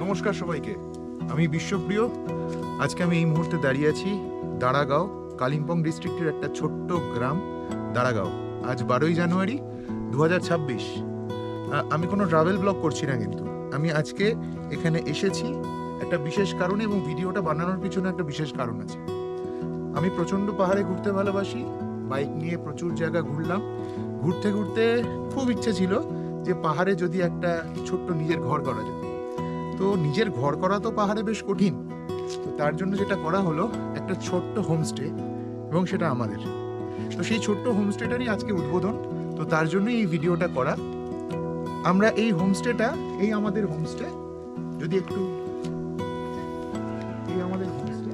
নমস্কার সবাইকে, আমি বিশ্বপ্রিয়। আজকে আমি এই মুহূর্তে দাঁড়িয়ে আছি দাঁড়াগাঁও, কালিম্পং ডিস্ট্রিক্টের একটা ছোট্ট গ্রাম দাঁড়াগাঁও। আজ 12ই জানুয়ারি 2026। আমি কোনো ট্রাভেল ব্লগ করছি না, কিন্তু আমি আজকে এখানে এসেছি একটা বিশেষ কারণে, এবং ভিডিওটা বানানোর পিছনে একটা বিশেষ কারণ আছে। আমি প্রচণ্ড পাহাড়ে ঘুরতে ভালোবাসি, বাইক নিয়ে প্রচুর জায়গা ঘুরলাম। ঘুরতে ঘুরতে খুব ইচ্ছে ছিল যে পাহাড়ে যদি একটা ছোট্ট নিজের ঘর করা যায়। তো নিজের ঘর করা তো পাহাড়ে বেশ কঠিন, তো তার জন্য যেটা করা হলো একটা ছোট্ট হোমস্টে, এবং সেটা আমাদের। তো সেই ছোট্ট হোমস্টেটারই আজকে উদ্বোধন, তো তার জন্যই এই ভিডিওটা করা। আমরা এই হোমস্টেটা, এই আমাদের হোমস্টে, যদি একটু, এই আমাদের হোমস্টে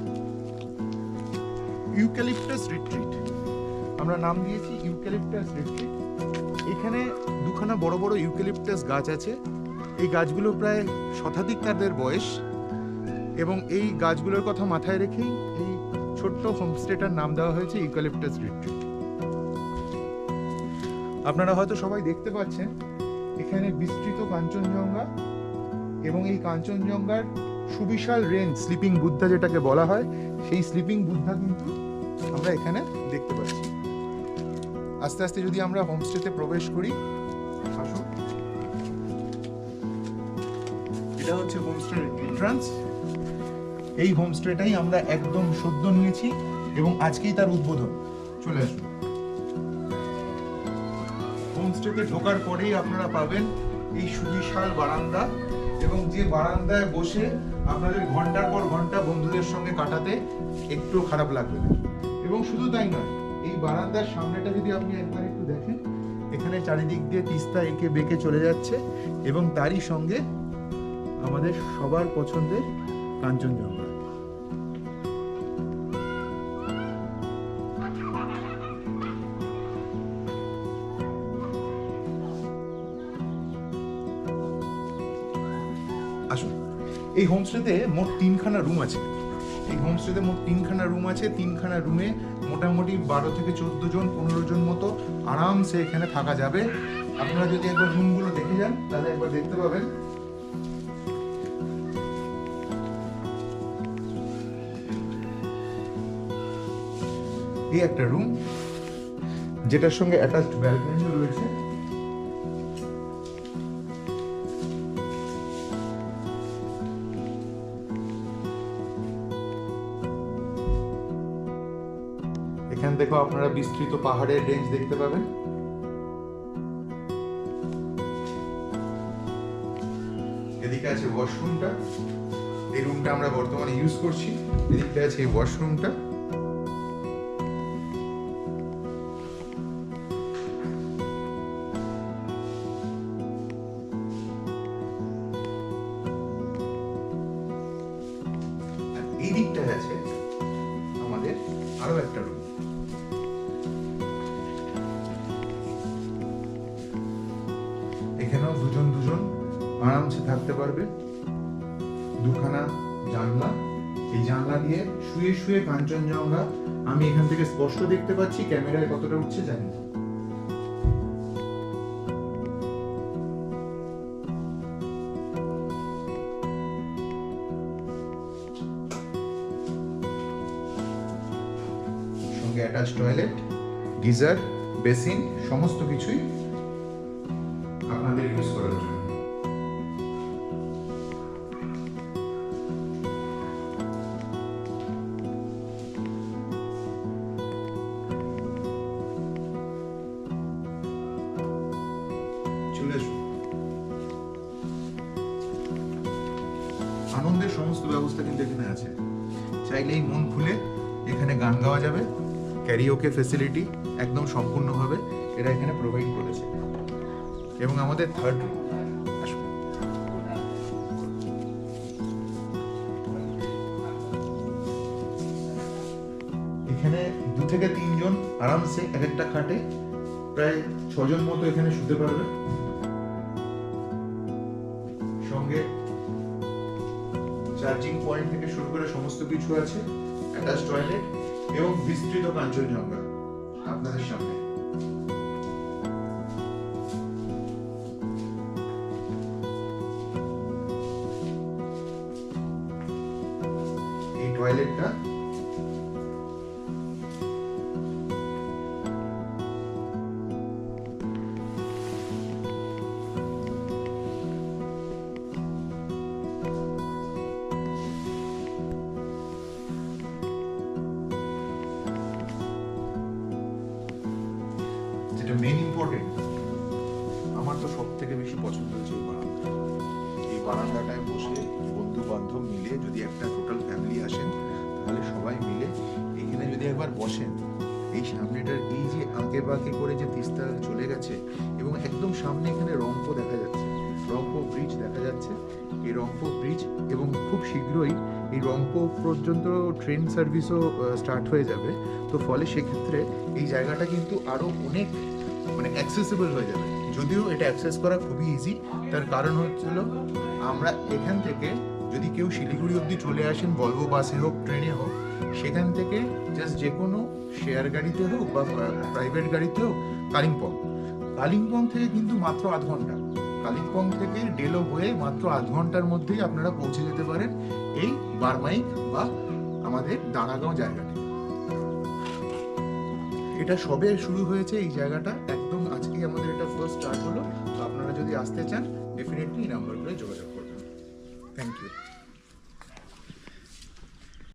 ইউক্যালিপটাস রিট্রিট, আমরা নাম দিয়েছি ইউক্যালিপটাস রিট্রিট। এখানে দুখানা বড় বড় ইউক্যালিপটাস গাছ আছে। এই গাছগুলো প্রায় শতাধিক তাদের বয়স, এবং এই গাছগুলোর কথা মাথায় রেখেই এই ছোট্ট হোমস্টেটার নাম দেওয়া হয়েছে ইউক্যালিপটাস রিট্রিট। আপনারা হয়তো সবাই দেখতে পাচ্ছেন এখানে বিস্তৃত কাঞ্চনজঙ্ঘা, এবং এই কাঞ্চনজঙ্ঘার সুবিশাল রেঞ্জ, স্লিপিং বুদ্ধা যেটাকে বলা হয়, সেই স্লিপিং বুদ্ধা কিন্তু আমরা এখানে দেখতে পাচ্ছি। আস্তে আস্তে যদি আমরা হোমস্টেতে প্রবেশ করি, আসুন। এটা হচ্ছে হোমস্টের এন্ট্রান্স। এই হোমস্টেটাই আমরা একদম সদ্য নিয়েছি, এবং আজকেই তার উদ্বোধন। চলে আসুন। হোমস্টেতে ঢোকার পরেই আপনারা পাবেন এই সুবিশাল বারান্দা, এবং যে বারান্দায় বসে আপনাদের ঘন্টার পর ঘন্টা বন্ধুদের সঙ্গে কাটাতে একটু খারাপ লাগবে না। এবং শুধু তাই নয়, এই বারান্দার সামনেটা যদি আপনি একবার একটু দেখেন, এখানে চারিদিক দিয়ে তিস্তা এঁকে বেঁকে চলে যাচ্ছে, এবং তারই সঙ্গে আমাদের সবার পছন্দের কাঞ্চনজঙ্ঘা। আসুন। এই হোমস্টেতে মোট 3খানা রুম আছে। এই হোমস্টেতে মোট 3খানা রুম আছে। 3খানা রুমে মোটামুটি 12 থেকে 14 জন, 15 জন মতো আরামসে এখানে থাকা যাবে। আপনারা যদি একবার রুমগুলো দেখে যান, তাহলে একবার দেখতে পাবেন। এই একটা রুম, যেটার সঙ্গে অ্যাটাচড ব্যালকনিও রয়েছে। এখান থেকেও আপনারা বিস্তৃত পাহাড়ের রেঞ্জ দেখতে পাবেন। এদিকে আছে ওয়াশরুমটা। এই রুমটা আমরা বর্তমানে ইউজ করছি। এদিকে আছে এই ওয়াশরুমটা। এই দিকটায় আছে আমাদের আরো একটা রুম। এখানেও দুজন দুজন আরামসে থাকতে পারবে। দুখানা জানলা, এই জানলা দিয়ে শুয়ে শুয়ে কাঞ্চনজঙ্ঘা আমি এখান থেকে স্পষ্ট দেখতে পাচ্ছি। ক্যামেরায় কতটা উঠছে জানি না। সঙ্গে অ্যাটাচ টয়লেট, গিজার, বেসিন, সমস্ত কিছুই আপনাদের ইউজ করার জন্য। চলে আসুন। আনন্দের সমস্ত ব্যবস্থা কিন্তু এখানে আছে। চাইলেই মন খুলে এখানে গান গাওয়া যাবে। ক্যারিওকে ফেসিলিটি একদম সম্পূর্ণভাবে এরা এখানে প্রোভাইড করেছে। এবং আমাদের থার্ড রুম, এখানে 2 থেকে 3 জন আরামসে এক একটা খাটে প্রায় 6 জন মতো এখানে শুতে পারবে। সঙ্গে চার্জিং পয়েন্ট থেকে শুরু করে সমস্ত কিছু আছে। অ্যাটাচ টয়লেট এবং বিস্তৃত কাঞ্চনজঙ্ঘা আপনাদের সামনে। টয়লেটটা। যেটা মেইন ইম্পর্টেন্ট, আমার তো সব থেকে বেশি পছন্দ হচ্ছে এই বারান্দা। এই বারান্দাটায় বসে বন্ধু বান্ধব মিলে যদি একটা টোটাল ফ্যামিলি আসেন, তাহলে সবাই মিলে এখানে যদি একবার বসেন, এই সামনেটার এই যে আঁকে বাঁকে করে যে তিস্তা চলে গেছে এবং একদম সামনে এখানে রংপো দেখা যাচ্ছে, রংপো ব্রিজ দেখা যাচ্ছে। এই রংপো ব্রিজ এবং খুব শীঘ্রই এই রংপো পর্যন্ত ট্রেন সার্ভিসও স্টার্ট হয়ে যাবে। তো ফলে সেক্ষেত্রে এই জায়গাটা কিন্তু আরও অনেক মানে অ্যাক্সেসিবল হয়ে যাবে। যদিও এটা অ্যাক্সেস করা খুবই ইজি, তার কারণ হচ্ছিল আমরা এখান থেকে যদি কেউ শিলিগুড়ি অবধি চলে আসেন, ভলভো বাসে হোক ট্রেনে হোক, সেখান থেকে জাস্ট যে কোনো শেয়ার গাড়িতে হোক বা প্রাইভেট গাড়িতে হোক কালিম্পং থেকে কিন্তু মাত্র আধ ঘন্টা, কালিম্পং থেকে ডেলো হয়ে মাত্র আধ ঘন্টার মধ্যেই আপনারা পৌঁছে যেতে পারেন এই বারমাইক বা আমাদের দাঁড়াগাঁও জায়গাটি। এটা সবে শুরু হয়েছে এই জায়গাটা, একদম আজকেই আমাদের এটা ফার্স্ট স্টার্ট হলো। তো আপনারা যদি আসতে চান ডেফিনেটলি এই নাম্বারগুলো যোগাযোগ করবেন। Thank you.